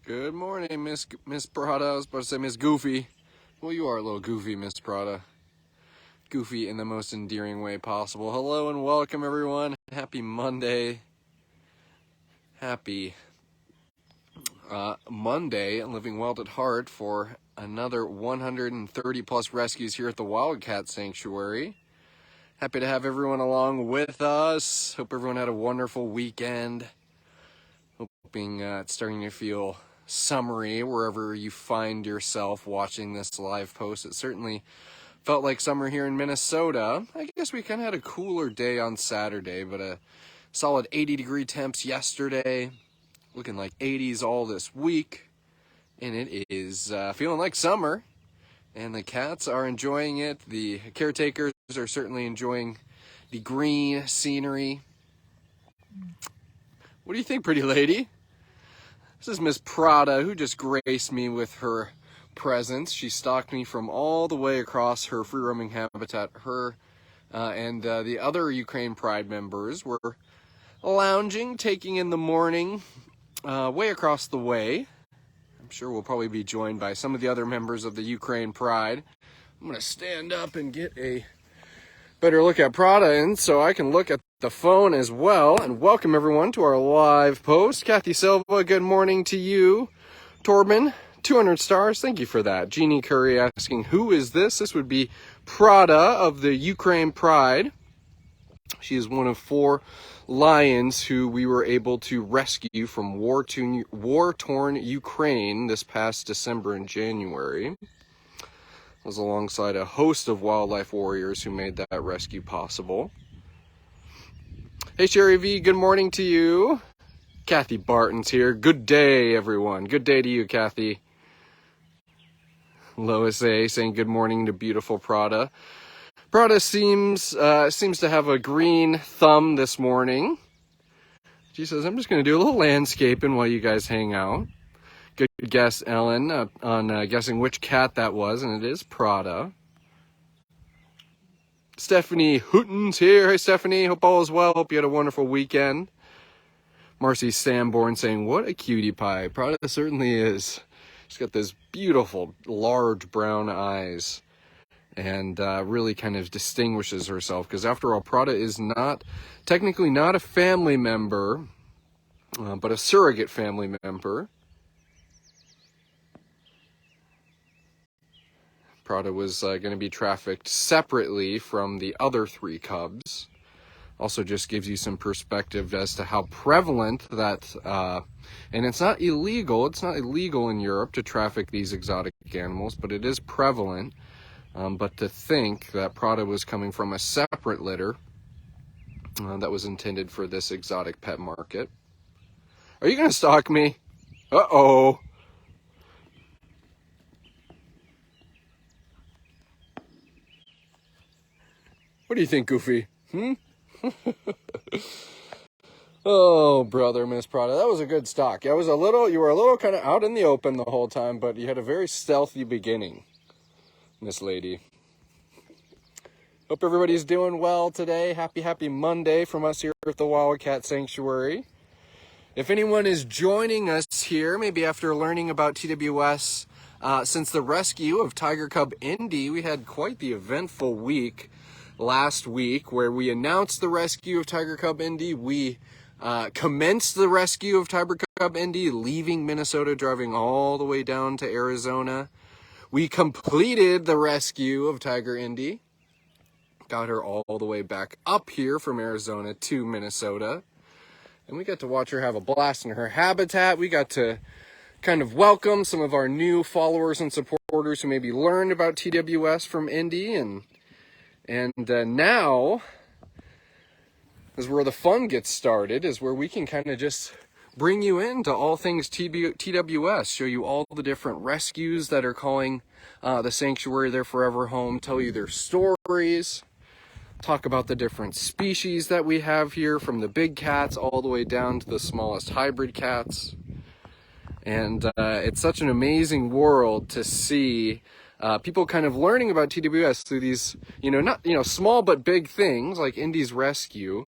Good morning, Miss Prada. I was about to say Miss Goofy. Well, you are a little goofy, Miss Prada. Goofy in the most endearing way possible. Hello and welcome, everyone. Happy Monday. Happy Monday, and living well at heart for another 130 plus rescues here at the Wildcat Sanctuary. Happy to have everyone along with us. Hope everyone had a wonderful weekend. Hoping it's starting to feel summery wherever you find yourself watching this live post. It certainly felt like summer here in Minnesota. I guess we kind of had a cooler day on Saturday, but a solid 80-degree temps yesterday. Looking like 80s all this week. And it is feeling like summer. And the cats are enjoying it. The caretakers are certainly enjoying the green scenery. What do you think, pretty lady? This is Miss Prada, who just graced me with her presence. She stalked me from all the way across her free-roaming habitat. Her and the other Ukraine Pride members were lounging, taking in the morning way across the way. I'm sure we'll probably be joined by some of the other members of the Ukraine Pride. I'm going to stand up and get a better look at Prada in so I can look at the phone as well. And welcome everyone to our live post. Kathy Silva, good morning to you. Torben, 200 stars, thank you for that. Jeannie Curry asking, who is this? This would be Prada of the Ukraine Pride. She is one of 4 lions who we were able to rescue from war-torn Ukraine this past December and January. I was alongside a host of wildlife warriors who made that rescue possible. Hey Sherry V, good morning to you. Kathy Barton's here. Good day, everyone. Good day to you, Kathy. Lois A saying good morning to beautiful Prada. Prada seems to have a green thumb this morning. She says, I'm just going to do a little landscaping while you guys hang out. Good guess, Ellen, on guessing which cat that was, and it is Prada. Stephanie Hooten's here. Hey, Stephanie. Hope all is well. Hope you had a wonderful weekend. Marcy Sanborn saying, what a cutie pie. Prada certainly is. She's got those beautiful, large brown eyes. And really kind of distinguishes herself. Because after all, Prada is technically not a family member, but a surrogate family member. Prada was going to be trafficked separately from the other 3 cubs. Also just gives you some perspective as to how prevalent that, and it's not illegal in Europe to traffic these exotic animals, but it is prevalent. But to think that Prada was coming from a separate litter that was intended for this exotic pet market. Are you going to stalk me? Uh-oh. What do you think, Goofy? Oh, brother, Miss Prada. That was a good stalk. You were a little kind of out in the open the whole time, but you had a very stealthy beginning, Miss Lady. Hope everybody's doing well today. Happy Monday from us here at the Wildcat Sanctuary. If anyone is joining us here, maybe after learning about TWS since the rescue of Tiger Cub Indy, we had quite the eventful week last week where we announced the rescue of Tiger Cub Indy. We commenced the rescue of Tiger Cub Indy, leaving Minnesota, driving all the way down to Arizona. We completed the rescue of Tiger Indy. Got her all the way back up here from Arizona to Minnesota. And we got to watch her have a blast in her habitat. We got to kind of welcome some of our new followers and supporters who maybe learned about TWS from Indy. And now is where the fun gets started, is where we can kind of just bring you into all things TWS, show you all the different rescues that are calling the sanctuary their forever home, tell you their stories, talk about the different species that we have here, from the big cats all the way down to the smallest hybrid cats. And it's such an amazing world to see people kind of learning about TWS through these, not small but big things like Indy's rescue,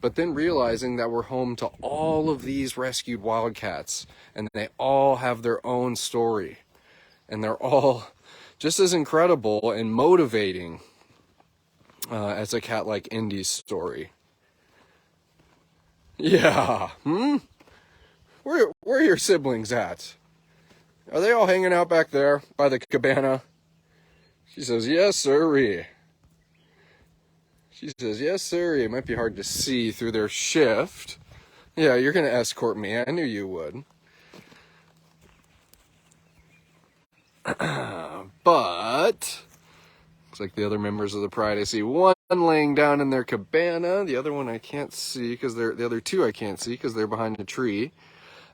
but then realizing that we're home to all of these rescued wildcats, and they all have their own story, and they're all just as incredible and motivating as a cat like Indy's story. Yeah, Where are your siblings at? Are they all hanging out back there by the cabana? She says, yes, sirree. She says, yes, sirree. It might be hard to see through their shift. Yeah, you're going to escort me. I knew you would. But looks like the other members of the pride, I see one laying down in their cabana. The other one I can't see because the other two I can't see because they're behind a tree.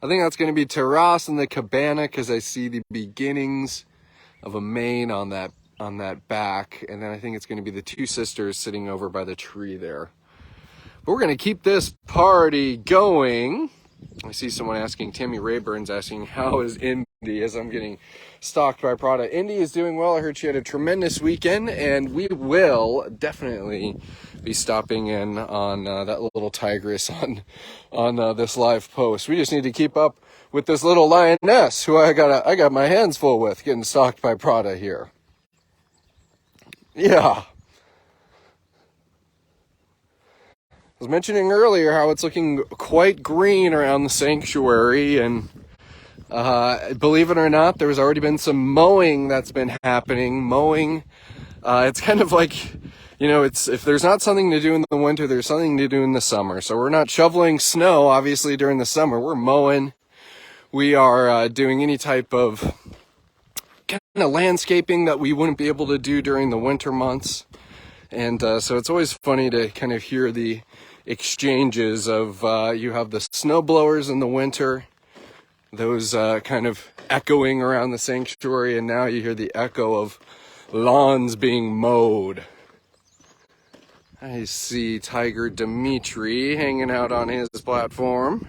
I think that's going to be Taras in the cabana because I see the beginnings of a mane on that back, and then I think it's going to be the two sisters sitting over by the tree there. But we're going to keep this party going. I see someone asking, Tammy Rayburn's asking, how is Indy, as I'm getting stalked by Prada. Indy is doing well. I heard she had a tremendous weekend, and we will definitely be stopping in on that little tigress on this live post. We just need to keep up with this little lioness who I got my hands full with getting stalked by Prada here. Yeah. I was mentioning earlier how it's looking quite green around the sanctuary, and believe it or not, there's already been some mowing that's been happening. It's kind of like, it's if there's not something to do in the winter, there's something to do in the summer. So we're not shoveling snow, obviously, during the summer. We're mowing. We are doing any type of kind of landscaping that we wouldn't be able to do during the winter months. And so it's always funny to kind of hear the exchanges of you have the snow blowers in the winter, those kind of echoing around the sanctuary, and now you hear the echo of lawns being mowed. I see Tiger Dimitri hanging out on his platform.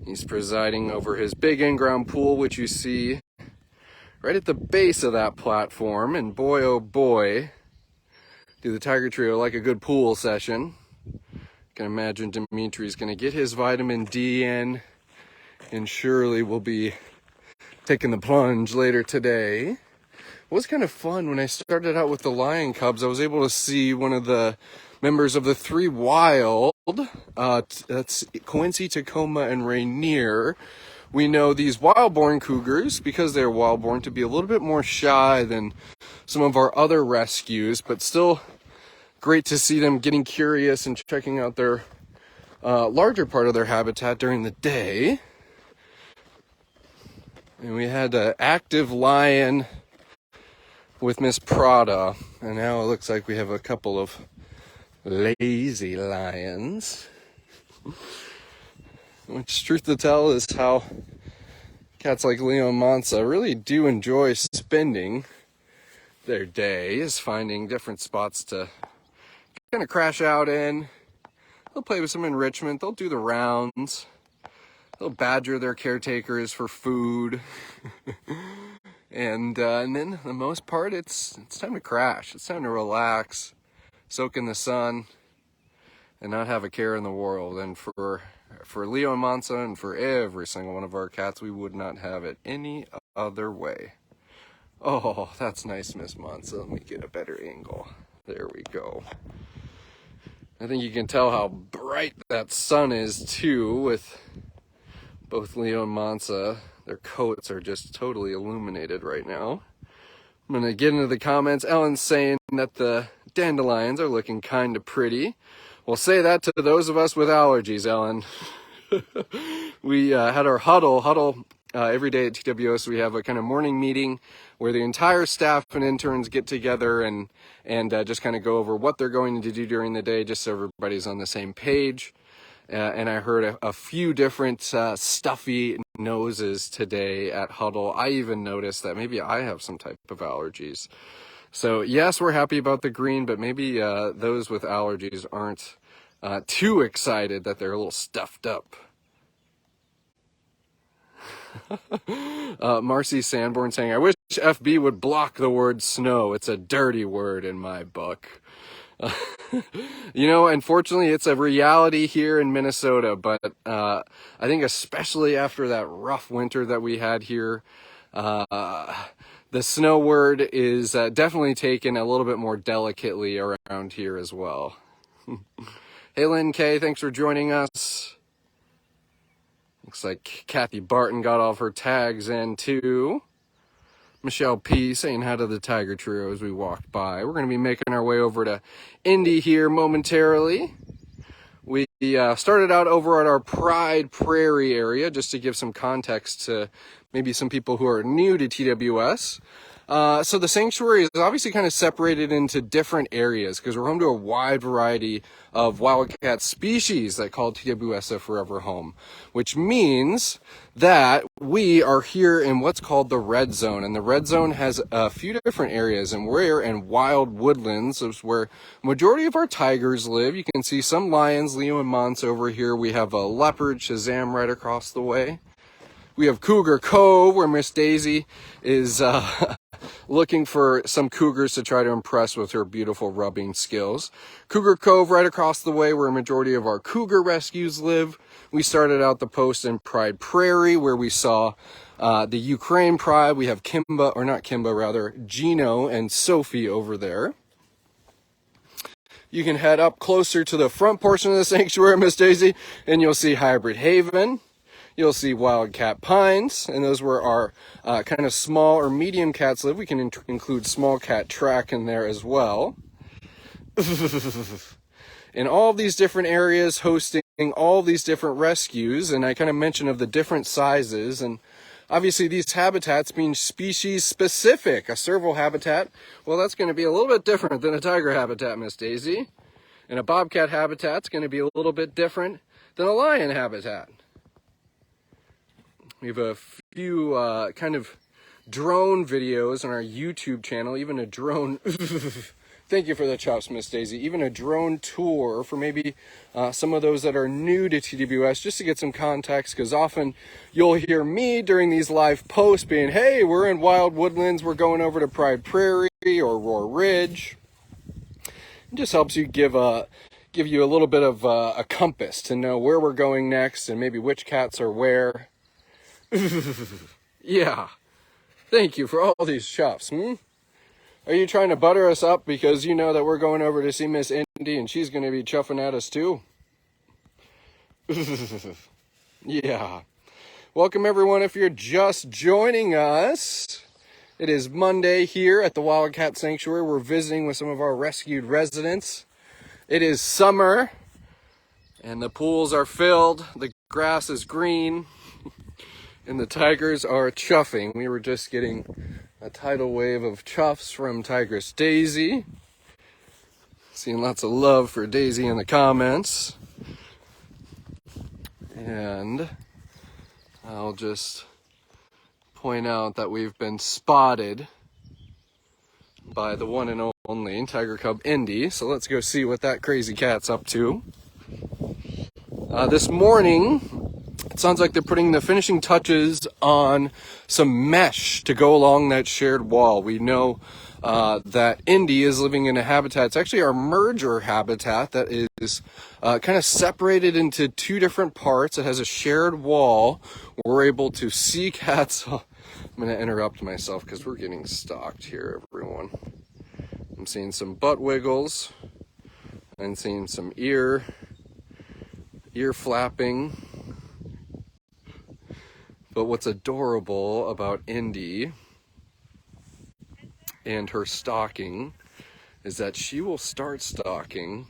He's presiding over his big in-ground pool, which you see right at the base of that platform. And boy, oh boy, do the Tiger Trio like a good pool session. I can imagine Dimitri's going to get his vitamin D in, and surely will be taking the plunge later today. It was kind of fun when I started out with the lion cubs. I was able to see one of the members of the Three Wild. That's Quincy, Tacoma, and Rainier. We know these wild-born cougars, because they're wild-born, to be a little bit more shy than some of our other rescues, but still great to see them getting curious and checking out their larger part of their habitat during the day. And we had an active lion with Miss Prada, and now it looks like we have a couple of lazy lions. Which, truth to tell, is how cats like Leo and Mansa really do enjoy spending their day, is finding different spots to kind of crash out in. They'll play with some enrichment. They'll do the rounds. They'll badger their caretakers for food. And then, the most part, it's time to crash. It's time to relax, soak in the sun, and not have a care in the world. And for Leo and Mansa, and for every single one of our cats, we would not have it any other way. Oh, that's nice, Miss Mansa. Let me get a better angle. There we go. I think you can tell how bright that sun is, too, with both Leo and Mansa. Their coats are just totally illuminated right now. I'm going to get into the comments. Ellen's saying that the dandelions are looking kind of pretty. Well, say that to those of us with allergies, Ellen. We had our huddle every day at TWS. We have a kind of morning meeting where the entire staff and interns get together and just kind of go over what they're going to do during the day, just so everybody's on the same page. And I heard a few different stuffy noses today at huddle. I even noticed that maybe I have some type of allergies. So yes, we're happy about the green, but maybe those with allergies aren't too excited that they're a little stuffed up. Marcy Sanborn saying, I wish FB would block the word snow. It's a dirty word in my book. You know, unfortunately, it's a reality here in Minnesota, but I think especially after that rough winter that we had here, the snow word is definitely taken a little bit more delicately around here as well. Hey, Lynn K, thanks for joining us. Looks like Kathy Barton got all of her tags in too. Michelle P saying hi to the Tiger Trio as we walked by. We're going to be making our way over to Indy here momentarily. We started out over at our Pride Prairie area, just to give some context to maybe some people who are new to TWS. So the sanctuary is obviously kind of separated into different areas because we're home to a wide variety of wildcat species that call TWS a forever home, which means that we are here in what's called the red zone. And the red zone has a few different areas, and we're in wild woodlands. Is where majority of our tigers live. You can see some lions, Leo and Mansa over here. We have a leopard, Shazam, right across the way. We have Cougar Cove, where Miss Daisy is looking for some cougars to try to impress with her beautiful rubbing skills. Cougar Cove right across the way, where a majority of our cougar rescues live. We started out the post in Pride Prairie, where we saw the Ukraine Pride. We have Kimba, or not Kimba, rather, Gino and Sophie over there. You can head up closer to the front portion of the sanctuary, Miss Daisy, and you'll see Hybrid Haven. You'll see Wildcat Pines, and those where our kind of small or medium cats live. We can include small cat track in there as well. In all of these different areas, hosting all these different rescues, and I kind of mentioned of the different sizes, and obviously these habitats being species specific. A serval habitat, well, that's going to be a little bit different than a tiger habitat, Miss Daisy. And a bobcat habitat's going to be a little bit different than a lion habitat. We have a few kind of drone videos on our YouTube channel, even a drone, thank you for the chops, Miss Daisy, even a drone tour for maybe some of those that are new to TWS, just to get some context, because often you'll hear me during these live posts being, hey, we're in wild woodlands, we're going over to Pride Prairie or Roar Ridge. It just helps you give you a little bit of a compass to know where we're going next and maybe which cats are where. Yeah, thank you for all these chops. Are you trying to butter us up because you know that we're going over to see Miss Indy and she's going to be chuffing at us too? Yeah. Welcome everyone if you're just joining us. It is Monday here at the Wildcat Sanctuary. We're visiting with some of our rescued residents. It is summer and the pools are filled. The grass is green. And the tigers are chuffing. We were just getting a tidal wave of chuffs from Tigress Daisy. Seeing lots of love for Daisy in the comments. And I'll just point out that we've been spotted by the one and only Tiger Cub Indy. So let's go see what that crazy cat's up to. This morning, it sounds like they're putting the finishing touches on some mesh to go along that shared wall. We know that Indy is living in a habitat. It's actually our merger habitat that is kind of separated into two different parts. It has a shared wall. We're able to see cats. Oh, I'm going to interrupt myself because we're getting stalked here, everyone. I'm seeing some butt wiggles. I'm seeing some ear flapping. But what's adorable about Indy and her stalking is that she will start stalking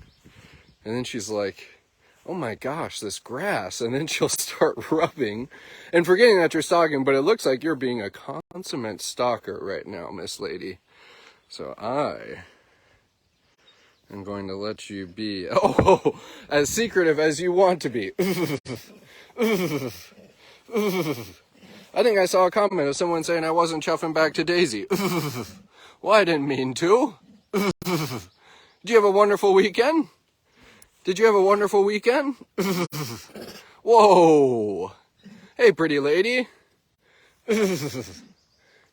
and then she's like, oh my gosh, this grass. And then she'll start rubbing and forgetting that you're stalking, but it looks like you're being a consummate stalker right now, Miss Lady. So I am going to let you be, as secretive as you want to be. I think I saw a comment of someone saying I wasn't chuffing back to Daisy. Well, I didn't mean to. Did you have a wonderful weekend? Whoa. Hey, pretty lady.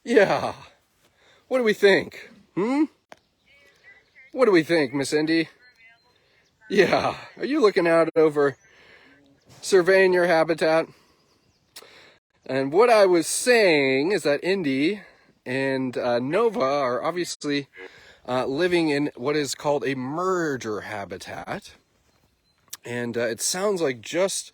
Yeah. What do we think? What do we think, Miss Indy? Yeah, are you looking out over surveying your habitat? And what I was saying is that Indy and Nova are obviously living in what is called a merger habitat. And it sounds like just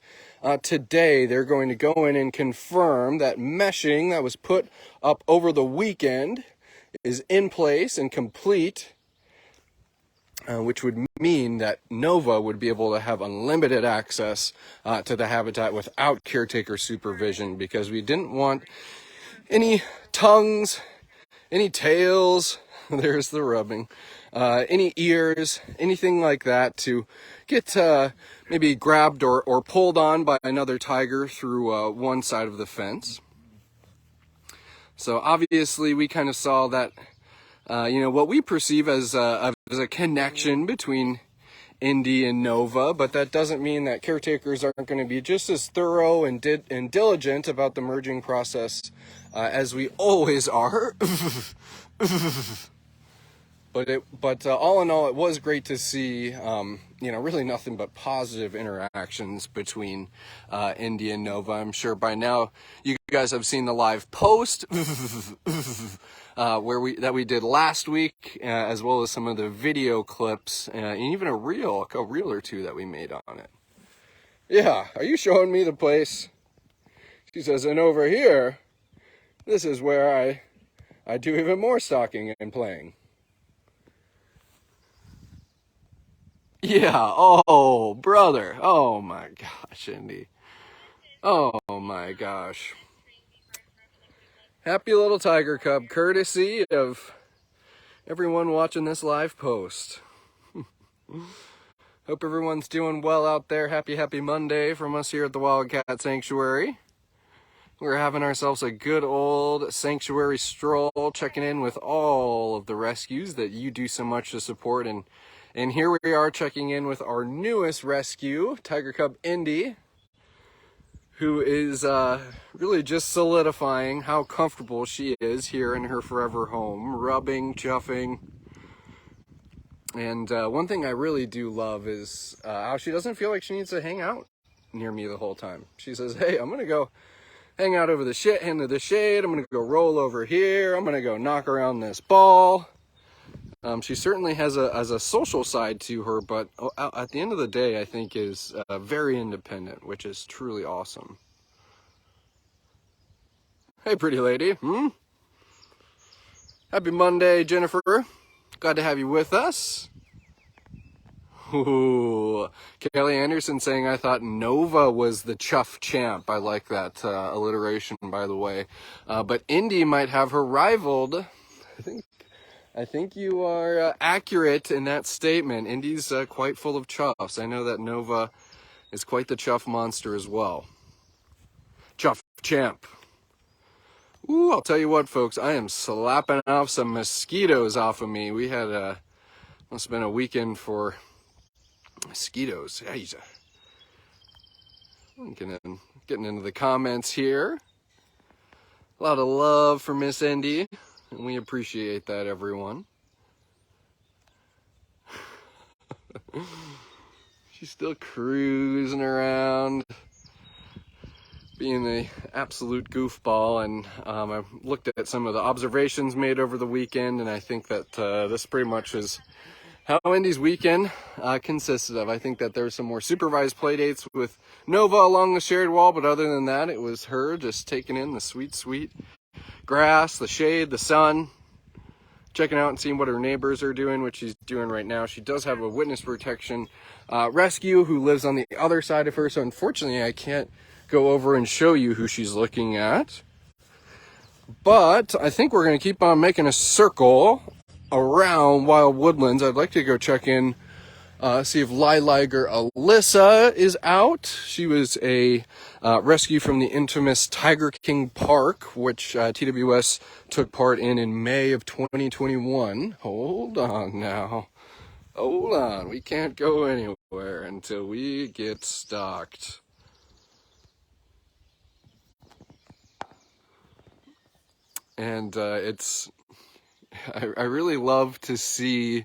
today they're going to go in and confirm that meshing that was put up over the weekend is in place and complete, which would mean that Nova would be able to have unlimited access to the habitat without caretaker supervision, because we didn't want any tongues, any tails, there's the rubbing, any ears, anything like that to get maybe grabbed or pulled on by another tiger through one side of the fence. So obviously we kind of saw that, what we perceive as a connection between Indy and Nova, but that doesn't mean that caretakers aren't going to be just as thorough and diligent about the merging process as we always are. But all in all, it was great to see, really nothing but positive interactions between Indy and Nova. I'm sure by now you guys have seen the live post that we did last week, as well as some of the video clips, and even a reel or two that we made on it. Yeah, are you showing me the place? She says, and over here, this is where I do even more stalking and playing. Yeah, oh, brother. Oh my gosh, Indy. Oh my gosh. Happy little tiger cub, courtesy of everyone watching this live post. Hope everyone's doing well out there. Happy Monday from us here at the Wildcat Sanctuary. We're having ourselves a good old sanctuary stroll, checking in with all of the rescues that you do so much to support. And here we are checking in with our newest rescue, Tiger Cub Indy, who is really just solidifying how comfortable she is here in her forever home, rubbing, chuffing. And one thing I really do love is how she doesn't feel like she needs to hang out near me the whole time. She says, hey, I'm going to go hang out over the into the shade. I'm going to go roll over here. I'm going to go knock around this ball. She certainly has a social side to her, but at the end of the day, I think is very independent, which is truly awesome. Hey, pretty lady. Happy Monday, Jennifer. Glad to have you with us. Ooh, Kelly Anderson saying, I thought Nova was the chuff champ. I like that alliteration, by the way. But Indy might have her rivaled. I think you are accurate in that statement. Indy's quite full of chuffs. I know that Nova is quite the chuff monster as well. Chuff champ. Ooh, I'll tell you what, folks. I am slapping off some mosquitoes off of me. We had must have been a weekend for mosquitoes. Getting into the comments here. A lot of love for Miss Indy, and we appreciate that, everyone. She's still cruising around, being the absolute goofball, and I looked at some of the observations made over the weekend, and I think that this pretty much is how Indy's weekend consisted of. I think that there were some more supervised play dates with Nova along the shared wall, but other than that, it was her just taking in the sweet, sweet grass, the shade, the sun, checking out and seeing what her neighbors are doing, which she's doing right now. She does have a witness protection rescue who lives on the other side of her, so unfortunately I can't go over and show you who she's looking at. But I think we're going to keep on making a circle around Wild Woodlands. I'd like to go check in, see if li-liger Alyssa is out. She was a rescue from the infamous Tiger King Park, which TWS took part in May of 2021. Hold on now. Hold on. We can't go anywhere until we get stocked. And I really love to see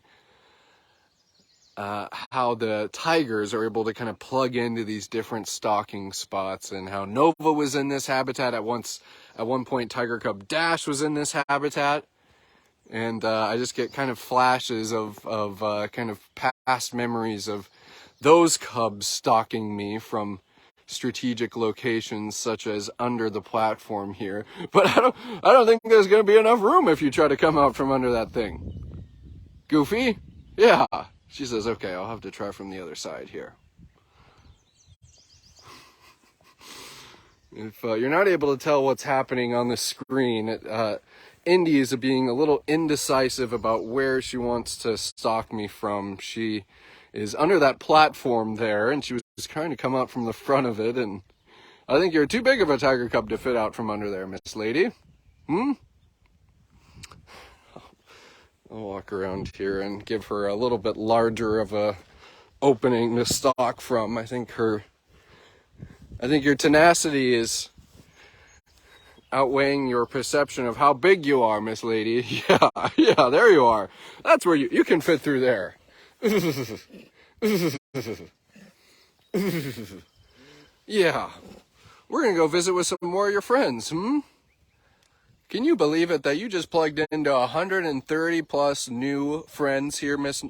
how the tigers are able to kind of plug into these different stalking spots, and how Nova was in this habitat at one point. Tiger cub Dash was in this habitat, and I just get kind of flashes of kind of past memories of those cubs stalking me from strategic locations such as under the platform here. But I don't think there's going to be enough room if you try to come out from under that thing. Goofy? Yeah. She says, okay, I'll have to try from the other side here. If you're not able to tell what's happening on the screen, Indy is being a little indecisive about where she wants to stalk me from. She is under that platform there, and she was trying to come out from the front of it, and I think you're too big of a tiger cub to fit out from under there, Miss Lady. I'll walk around here and give her a little bit larger of a opening to stalk from. I think your tenacity is outweighing your perception of how big you are, Miss Lady. Yeah, there you are. That's where you can fit through there. Yeah. We're gonna go visit with some more of your friends, Can you believe it that you just plugged into 130 plus new friends here, Miss...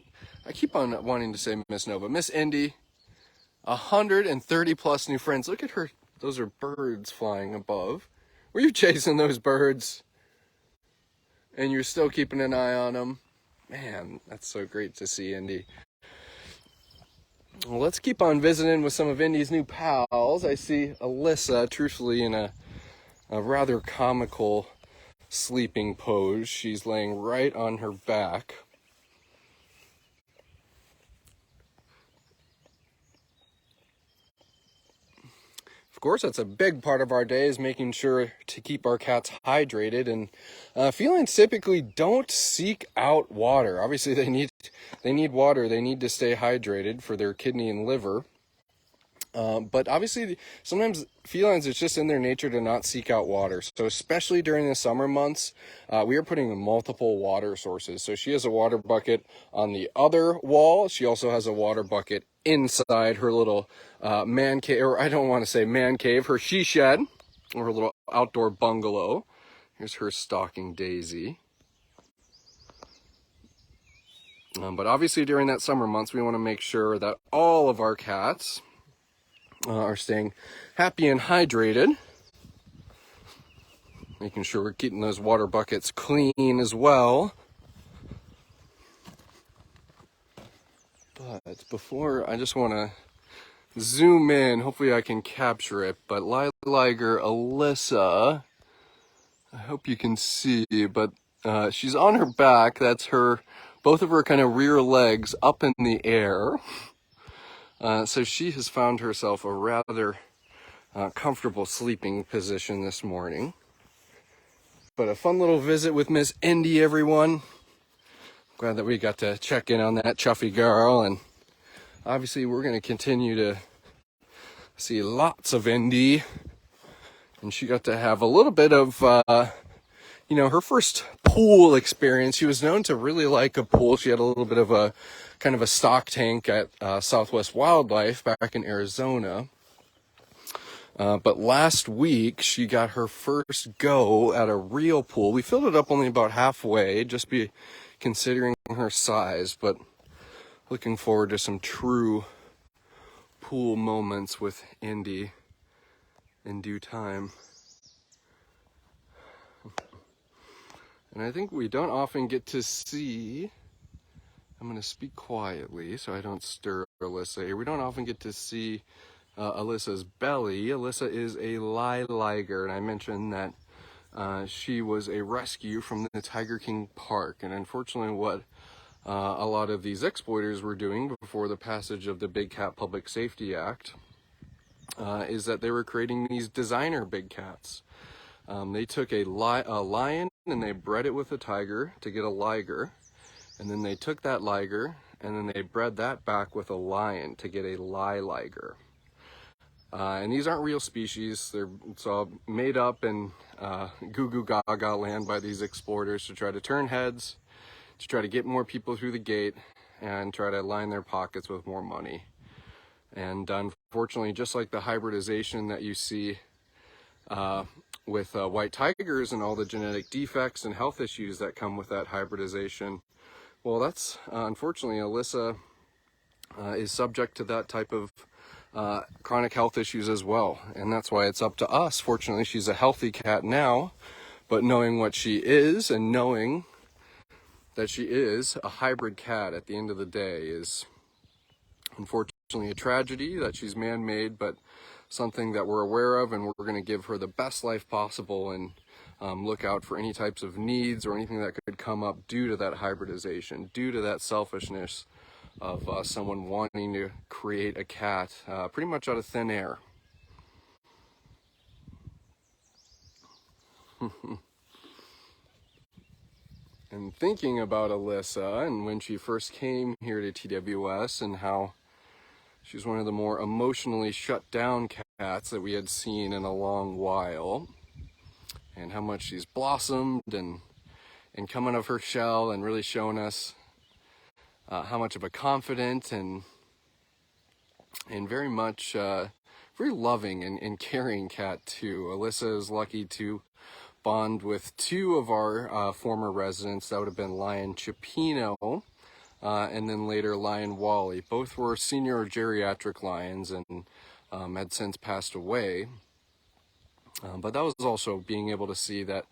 I keep on wanting to say Miss Nova. Miss Indy. 130 plus new friends. Look at her. Those are birds flying above. Were you chasing those birds? And you're still keeping an eye on them? Man, that's so great to see, Indy. Well, let's keep on visiting with some of Indy's new pals. I see Alyssa, truthfully, in a rather comical sleeping pose. She's laying right on her back. Of course, that's a big part of our day, is making sure to keep our cats hydrated. And felines typically don't seek out water. Obviously, they need water. They need to stay hydrated for their kidney and liver. But obviously, sometimes felines, it's just in their nature to not seek out water. So especially during the summer months, we are putting in multiple water sources. So she has a water bucket on the other wall. She also has a water bucket inside her little man cave, or I don't want to say man cave, her she shed, or her little outdoor bungalow. Here's her stalking Daisy. But obviously during that summer months, we want to make sure that all of our cats are staying happy and hydrated, making sure we're keeping those water buckets clean as well. But before, I just want to zoom in. Hopefully I can capture it. But li-liger Alyssa, I hope you can see, but she's on her back. That's both of her kind of rear legs up in the air. So she has found herself a rather comfortable sleeping position this morning. But a fun little visit with Miss Indy, everyone. Glad that we got to check in on that chuffy girl. And obviously we're going to continue to see lots of Indy. And she got to have a little bit of, her first pool experience. She was known to really like a pool. She had a little bit of a kind of a stock tank at Southwest Wildlife back in Arizona. But last week, she got her first go at a real pool. We filled it up only about halfway, just considering her size, but looking forward to some true pool moments with Indy in due time. And I think we don't often get to see, I'm going to speak quietly so I don't stir Alyssa here. We don't often get to see Alyssa's belly. Alyssa is a li-liger, and I mentioned that she was a rescue from the Tiger King Park. And unfortunately what a lot of these exploiters were doing before the passage of the Big Cat Public Safety Act is that they were creating these designer big cats. They took a lion and they bred it with a tiger to get a liger. And then they took that liger and then they bred that back with a lion to get a li-liger. And these aren't real species. It's all made up and goo-goo gaga land by these exploiters to try to turn heads, to try to get more people through the gate, and try to line their pockets with more money. And unfortunately, just like the hybridization that you see with white tigers and all the genetic defects and health issues that come with that hybridization, well, that's unfortunately Alyssa is subject to that type of chronic health issues as well. And that's why it's up to us. Fortunately, she's a healthy cat now, but knowing what she is and knowing that she is a hybrid cat at the end of the day is unfortunately a tragedy that she's man-made, but something that we're aware of, and we're going to give her the best life possible and look out for any types of needs or anything that could come up due to that hybridization, due to that selfishness of someone wanting to create a cat pretty much out of thin air. And thinking about Alyssa and when she first came here to TWS and how she's one of the more emotionally shut down cats that we had seen in a long while, and how much she's blossomed and come out of her shell and really shown us how much of a confident and very much very loving and caring cat too. Alyssa is lucky to bond with two of our former residents. That would have been Lion Chipino and then later Lion Wally. Both were senior geriatric lions and had since passed away. But that was also being able to see that,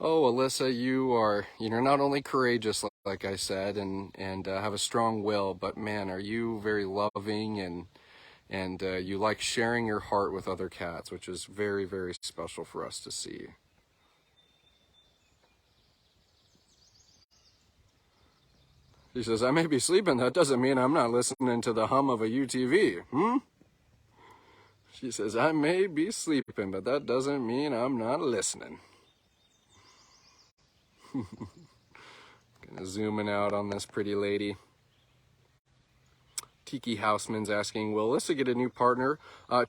oh, Alyssa, you're not only courageous, like I said, and have a strong will, but man, are you very loving and you like sharing your heart with other cats, which is very, very special for us to see. She says, I may be sleeping, that doesn't mean I'm not listening to the hum of a UTV, She says, I may be sleeping, but that doesn't mean I'm not listening. Gonna zoom in out on this pretty lady. Tiki Houseman's asking, will Alyssa get a new partner?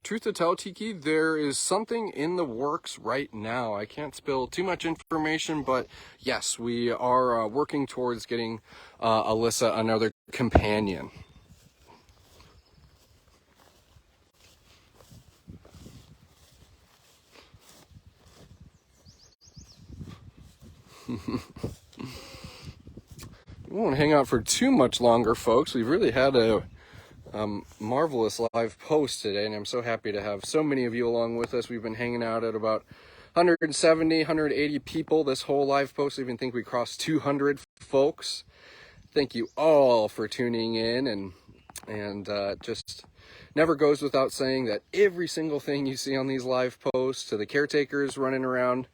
Truth to tell, Tiki, there is something in the works right now. I can't spill too much information, but yes, we are working towards getting Alyssa another companion. We won't hang out for too much longer, folks. We've really had a marvelous live post today, and I'm so happy to have so many of you along with us. We've been hanging out at about 170, 180 people this whole live post. I even think we crossed 200 folks. Thank you all for tuning in, and just never goes without saying that every single thing you see on these live posts, to the caretakers running around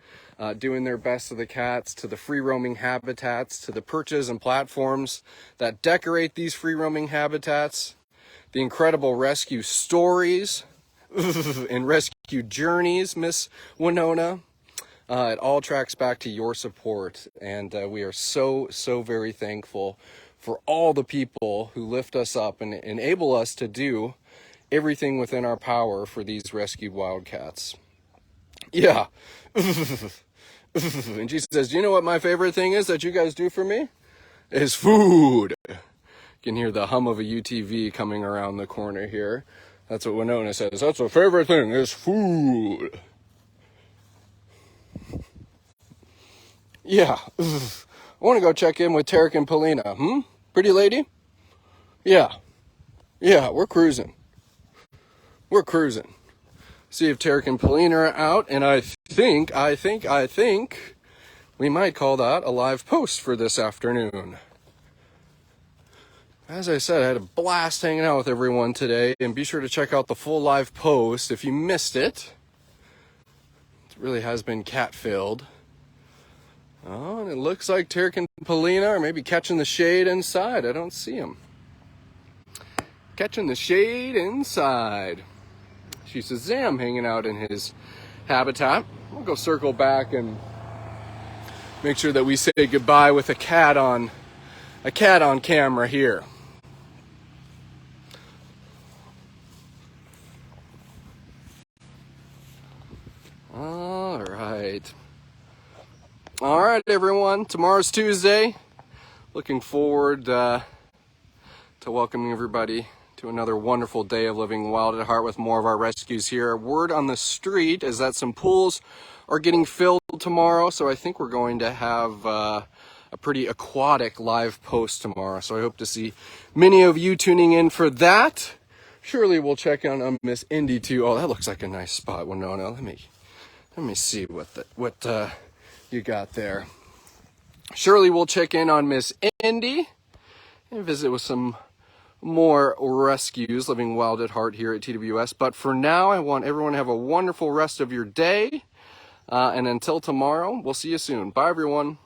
doing their best to the cats, to the free roaming habitats, to the perches and platforms that decorate these free roaming habitats, the incredible rescue stories and rescue journeys, Miss Winona, it all tracks back to your support, and we are so very thankful for all the people who lift us up and enable us to do everything within our power for these rescued wildcats. Yeah. And she says, do you know what my favorite thing is that you guys do for me? Is food. You can hear the hum of a UTV coming around the corner here. That's what Winona says. That's her favorite thing, is food. Yeah. I want to go check in with Tarek and Polina. Pretty lady? Yeah. Yeah, we're cruising. See if Tarek and Polina are out, and I think we might call that a live post for this afternoon. As I said, I had a blast hanging out with everyone today, and be sure to check out the full live post if you missed it. It really has been cat-filled. Oh, and it looks like Tarek and Polina are maybe catching the shade inside. I don't see them. Catching the shade inside. She's Shazam hanging out in his habitat. We'll go circle back and make sure that we say goodbye with a cat on camera here. All right, everyone. Tomorrow's Tuesday. Looking forward to to welcoming everybody to another wonderful day of living wild at heart with more of our rescues here. Word on the street is that some pools are getting filled tomorrow, so I think we're going to have a pretty aquatic live post tomorrow. So I hope to see many of you tuning in for that. Surely we'll check in on Miss Indy too. Oh, that looks like a nice spot, Winona. Let me see what you got there. Surely we'll check in on Miss Indy and visit with some more rescues living wild at heart here at TWS. But for now, I want everyone to have a wonderful rest of your day. And until tomorrow, we'll see you soon. Bye, everyone.